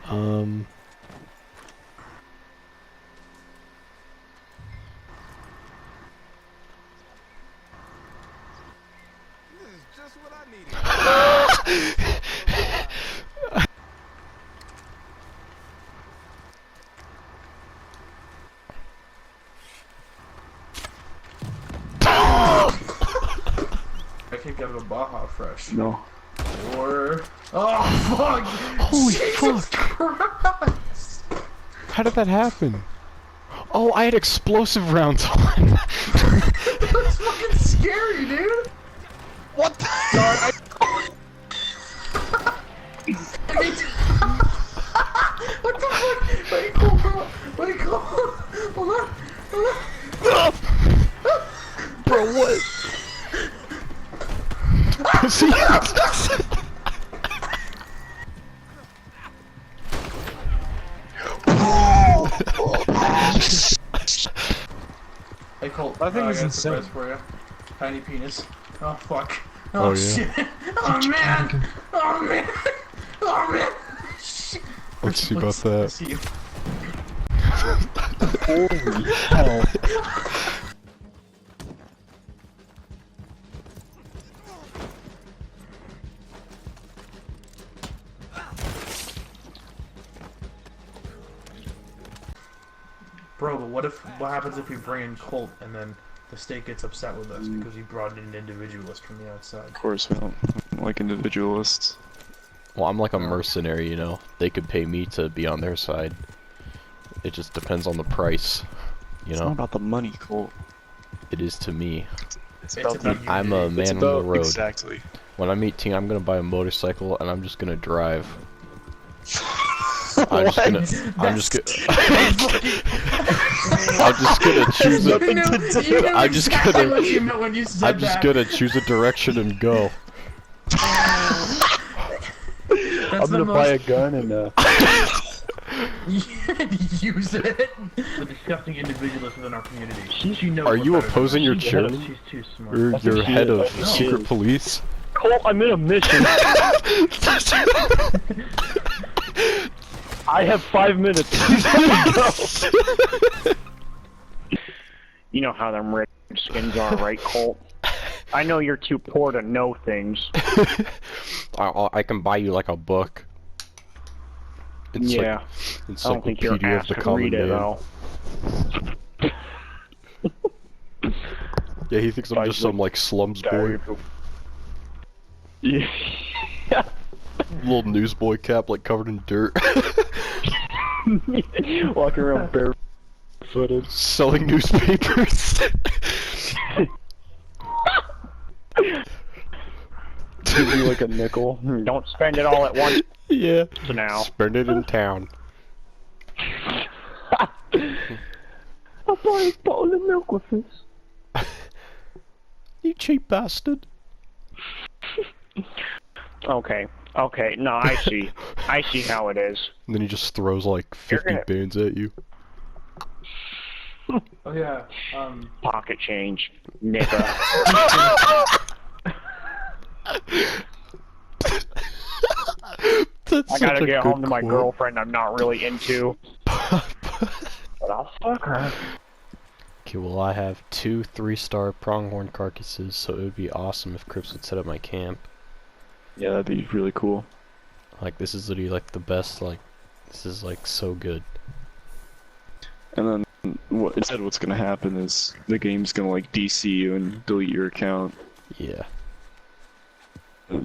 Um. This is just what I needed. I can't get a Baja Fresh. No. Or... Oh, fuck! Holy Jesus fuck! Christ! How did that happen? Oh, I had explosive rounds on. That's fucking scary, dude! What the? God, what the fuck? Let me go, bro! Let me go! Hold on! Hold on! Bro, what? See? Hey Colt, I think I it's got a insane. surprise for you. Tiny penis. Oh fuck. Oh, Oh, yeah. shit. Oh man! Oh man! Oh man! Shit. Let's see about I that. see you. Holy hell. Bro, but what happens if we bring in Colt and then the state gets upset with us because we brought in an individualist from the outside? Of course we don't like individualists. Well, I'm like a mercenary, you know. They could pay me to be on their side. It just depends on the price, you It's know. not about the money, Colt. It is to me. It's about about the the... I'm a man It's on the about... road. Exactly. When I'm 18, I'm gonna buy a motorcycle and I'm just gonna drive. I'm just gonna choose a. I'm just gonna choose a direction and go. I'm gonna buy a gun and use it. The disgusting individualist within our community. She knows. Are you what's better opposing than your us. chairman? She's too smart. Or I think your she head is. of I think she secret is. police? Colt, I'm in a mission. I have 5 minutes. You know how them redskins are, right, Colt? I know you're too poor to know things. I can buy you like a book. It's Yeah. like I don't think you're Encyclopedia of asked the to Common read it, Man. though. Yeah, he thinks I'm just some like slums boy. Yeah. Little newsboy cap like covered in dirt. Walking around barefooted. Selling newspapers. give you like a nickel. Don't spend it all at once Yeah. now. Spend it in town. I bought a bottle of milk with this. You cheap bastard. Okay, no, I see. I see how it is. And then he just throws like 50 gonna- bands at you. Oh yeah. Pocket change, nigga. That's I such gotta a get good home to my quote. girlfriend I'm not really into. But I'll fuck her. Okay, well I have 2 3-star pronghorn carcasses, so it would be awesome if Crips would set up my camp. Yeah, that'd be really cool. Like, this is literally like the best, like, this is like so good. And then instead what's gonna happen is the game's gonna like DC you and delete your account. Yeah.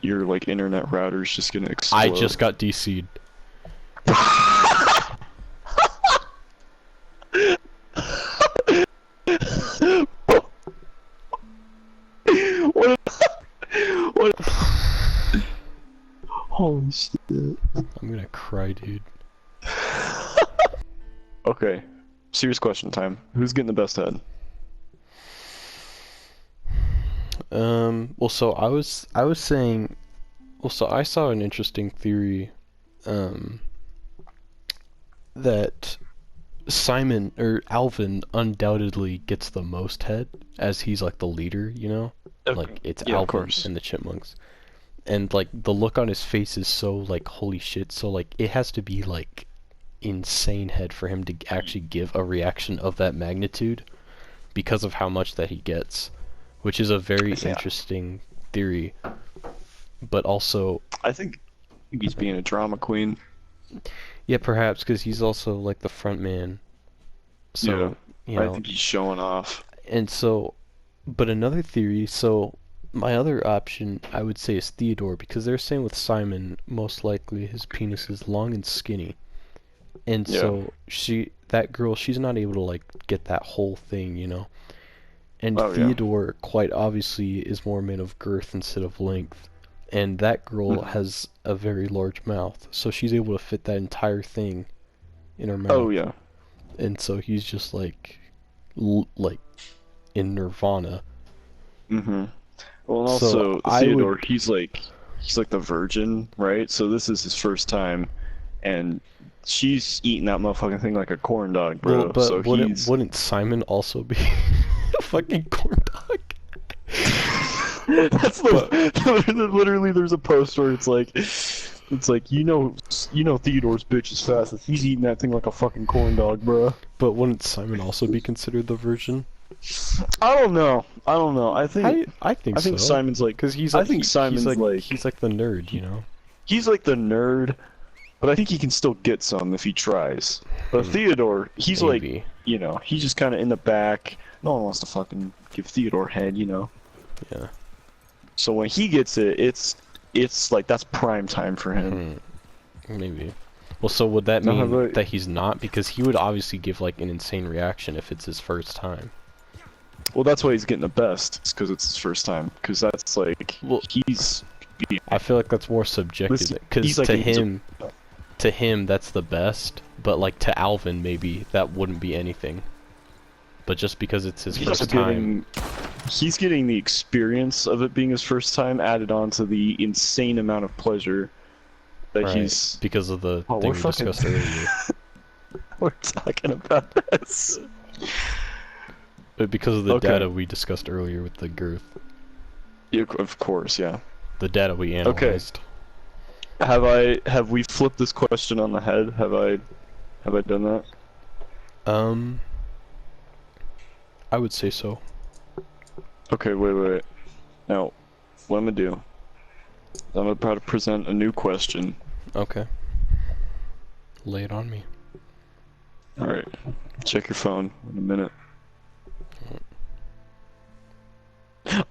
Your like internet router's just gonna explode. I just got DC'd. What? What? Holy shit. I'm gonna cry, dude. Okay, serious question time. Who's getting the best head? Well, so I was saying, well, so I saw an interesting theory, that Simon, or Alvin, undoubtedly gets the most head, as he's like the leader, you know? Okay. Like, it's Yeah, of Alvin course. and the Chipmunks. And like the look on his face is so like holy shit. So like it has to be like insane head for him to actually give a reaction of that magnitude because of how much that he gets, which is a very interesting theory. But also, I think he's being a drama queen. yeah, perhaps because he's also like the front man. So you know, I think he's showing off. and so, but another theory. So my other option, I would say, is Theodore, because they're saying with Simon, most likely his penis is long and skinny, and so that girl, she's not able to like get that whole thing, you know. And Theodore, quite obviously, is more made of girth instead of length, and that girl has a very large mouth, so she's able to fit that entire thing in her mouth. Oh yeah. And so he's just like, like in nirvana. Mm-hmm. Well, and So also I Theodore, he's like the virgin, right? So this is his first time, and she's eating that motherfucking thing like a corn dog, bro. Well, but so wouldn't Simon also be a fucking corn dog? That's literally there's a post where it's like you know Theodore's bitch is fast. He's eating that thing like a fucking corn dog, bro. But wouldn't Simon also be considered the virgin? I don't know. I think I think so. Simon's like, because he's I like, think Simon's like he's like the nerd, you know. he's like the nerd, but I think he can still get some if he tries. But Theodore, he's Maybe. like, you know, he's just kind of in the back. No one wants to fucking give Theodore head, you know. Yeah. So when he gets it, it's like that's prime time for him. Maybe. Well, so would that No, mean but- that he's not? Because he would obviously give like an insane reaction if it's his first time. Well, that's why he's getting the best. It's because it's his first time. Because that's like Well, he's. I feel like that's more subjective. Listen, Because he's like to him that's the best. But like to Alvin, maybe that wouldn't be anything. But just because it's his first time. He's getting the experience of it being his first time added on to the insane amount of pleasure that Right, he's. because of the Oh, thing we're we fucking- discussed earlier. We're talking about this. But because of the Okay. data we discussed earlier with the girth. Yeah, of course, yeah. The data we analyzed. Have we flipped this question on the head? Have I done that? I would say so. Okay, wait. Now, what I'm gonna do? I'm gonna try to present a new question. Okay. Lay it on me. All right, check your phone in a minute.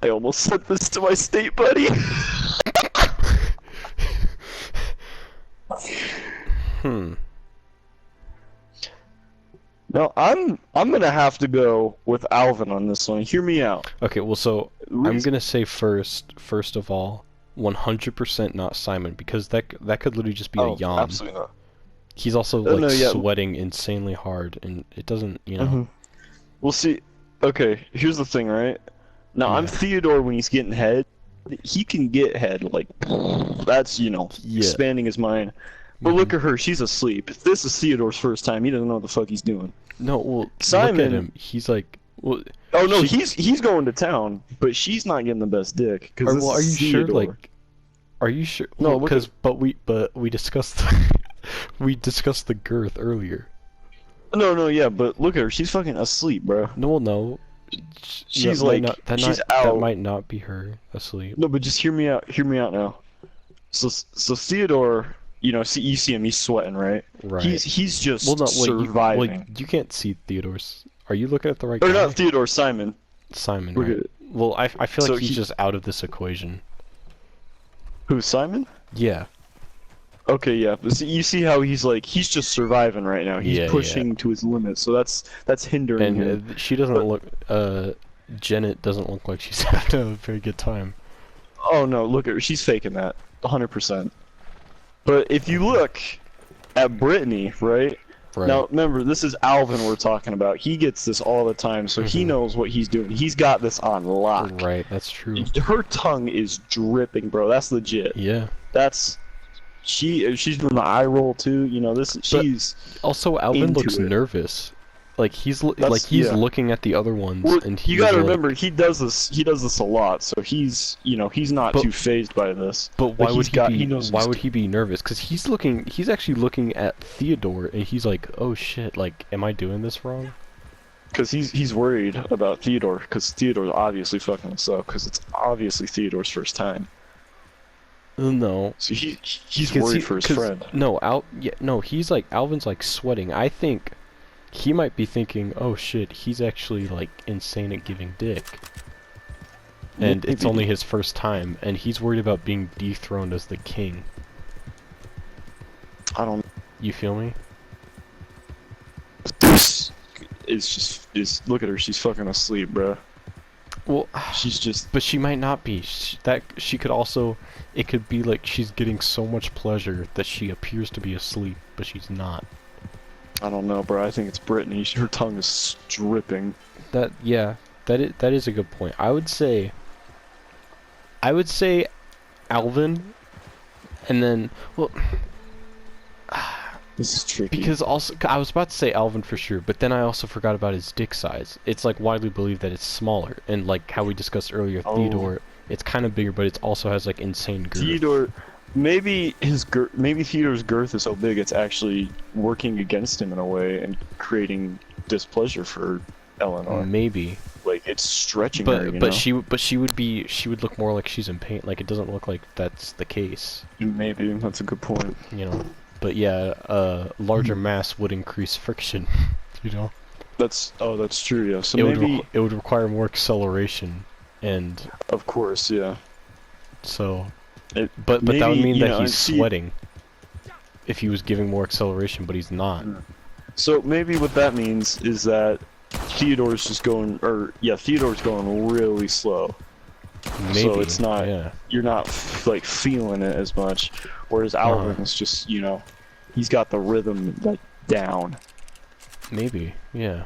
I almost sent this to my state buddy. Now I'm gonna have to go with Alvin on this one. Hear me out. Okay, well, so I'm gonna say first of all, 100% not Simon, because that could literally just be a yawn. Absolutely not. He's also like no, yeah. sweating insanely hard, and it doesn't, you know. We'll see. Okay, here's the thing, right? Now I'm Theodore when he's getting head. He can get head like that's expanding his mind. But look at her, she's asleep. This is Theodore's first time. He doesn't know what the fuck he's doing. No, well, Simon, look at him. He's like, well. Oh no, he's going to town, but she's not getting the best dick. Well, are you sure? Like, are you sure? No, well, but we discussed we discussed the girth earlier. No, yeah, but look at her. She's fucking asleep, bro. No, well, no. She's that out. might not be her asleep. No, but just hear me out. Hear me out now. So Theodore, you see him. He's sweating, right? Right. He's just surviving. You can't see Theodore's. Are you looking at the right guy? Or not Theodore, Simon. Simon. Look right? at it. Well, I feel like So he's just out of this equation. Who's Simon? Yeah. Okay, yeah. But you see how he's just surviving right now. He's pushing to his limits, so that's hindering him. And she doesn't look. Janet doesn't look like she's having a very good time. Oh no, look at her. She's faking that, 100%. But if you look at Brittany, right? Right. Now remember, this is Alvin we're talking about. He gets this all the time, so he knows what he's doing. He's got this on lock. Right, that's true. Her tongue is dripping, bro. That's legit. Yeah. She's doing the eye roll too. She's also Alvin into looks it. nervous. That's, he's yeah. looking at the other ones, Well, and you he's gotta like, remember, he does this a lot, so he's, he's not But- too phased by this. but why would he knows why would he be nervous? Because he's actually looking at Theodore, and he's like, oh shit, like, am I doing this wrong? Because he's worried about Theodore, because Theodore's obviously fucking this up, because it's obviously Theodore's first time. No. So he's 'Cause worried for his friend. No, he's like, Alvin's like sweating. I think he might be thinking, oh shit, he's actually like insane at giving dick. And it's Maybe. only his first time, and he's worried about being dethroned as the king. I don't. You feel me? It's look at her. She's fucking asleep, bro. Well, She's just. but she might not be. She could also, it could be like she's getting so much pleasure that she appears to be asleep, but she's not. I don't know, bro. I think it's Brittany. Her tongue is dripping. That is a good point. I would say Alvin, and then This is tricky. because also I was about to say Alvin for sure, but then I also forgot about his dick size. It's like widely believed that it's smaller, and like how we discussed earlier, Oh. Theodore, it's kind of bigger, but it also has like insane girth. Theodore, maybe Theodore's girth is so big it's actually working against him in a way and creating displeasure for Eleanor. Maybe, Like it's stretching her. You know? she would look more like she's in pain. Like it doesn't look like that's the case, Maybe that's a good point. you know. But yeah, larger mass would increase friction, you know. That's true. Yeah. So It maybe it would require more acceleration, and of course, yeah. so, It, but that would maybe, mean you that know, he's see- sweating. If he was giving more acceleration, but he's not. So maybe what that means is that Theodore's just going, Theodore's going really slow. Maybe. So it's not, Yeah. you're not like feeling it as much. Whereas Alvin's just, he's got the rhythm like down. Maybe. Yeah.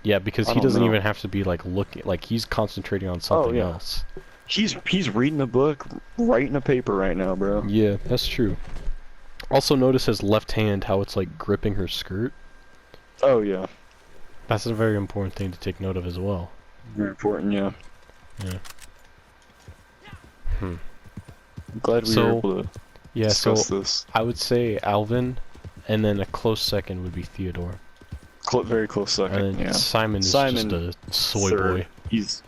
Yeah, because I he don't doesn't know. even have to be like looking, like he's concentrating on something yeah. else. He's reading a book, writing a paper right now, bro. Yeah, that's true. Also notice his left hand, how it's like gripping her skirt. Oh yeah, That's a very important thing to take note of as well. very important. Yeah. Yeah. I'm glad we So, were able to Yeah, discuss so this. I would say Alvin, and then a close second would be Theodore. Very close second. And then Yeah. Simon is Simon, just a soy third. boy. He's.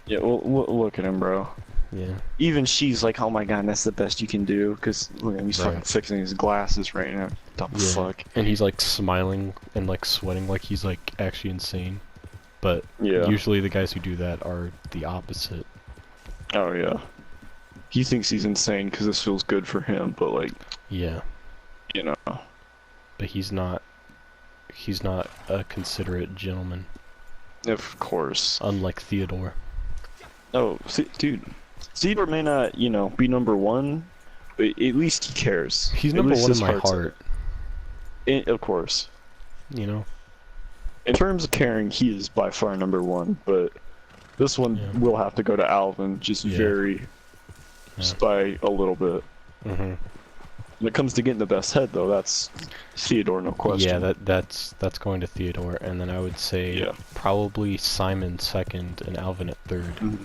Yeah. Well, look at him, bro. Yeah. Even she's like, oh my god, that's the best you can do. Cause look at him, he's fucking Right. fixing his glasses right now. Dumb Yeah. fuck. And he's like smiling and like sweating like he's like actually insane. But Yeah. usually the guys who do that are the opposite. Oh yeah. He thinks he's insane because this feels good for him, but like, Yeah. you know. But he's not a considerate gentleman, Of course. unlike Theodore. Oh, dude. Theodore may not, be number one, but at least he cares. He's At number least one in his my heart's heart, of course. you know? In terms of caring, he is by far number one, but this one Yeah. will have to go to Alvin, just Yeah. just by a little bit. Mhm. When it comes to getting the best head, though, that's Theodore, no question. Yeah, that's going to Theodore, and then I would say Yeah. probably Simon second and Alvin at third. Mhm.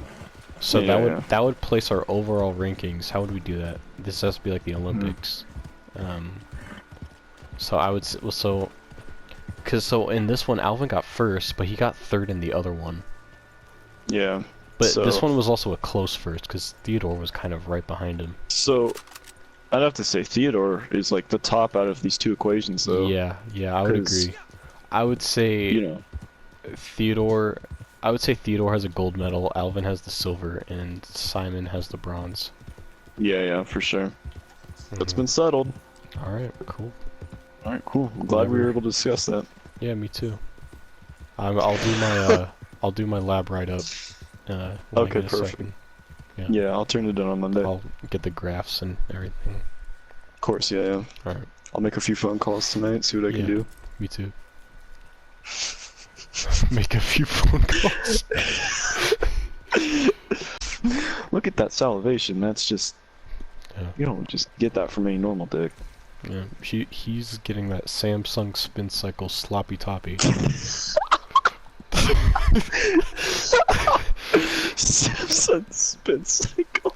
So Yeah. that would place our overall rankings. How would we do that? This has to be like the Olympics. So I would so in this one Alvin got first, but he got third in the other one. Yeah. But So- this one was also a close first because Theodore was kind of right behind him. So, I'd have to say Theodore is like the top out of these two equations, though. Yeah, I would 'cause, agree. I would say Theodore. I would say Theodore has a gold medal, Alvin has the silver, and Simon has the bronze. Yeah, for sure. That's Mhm. been settled. All right, cool. All right, cool. I'm glad we were Whatever. able to discuss that. Yeah, me too. I'll do my lab write up. When I Okay, get a perfect. second. Yeah, I'll turn it in on Monday. I'll get the graphs and everything. Of course, yeah. All right, I'll make a few phone calls tonight, see what I can Yeah. do. me too. Make a few phone calls. Look at that salivation. That's just Yeah. you don't just get that from any normal dick. Yeah, he's getting that Samsung spin cycle sloppy toppy. Samsung spin cycle.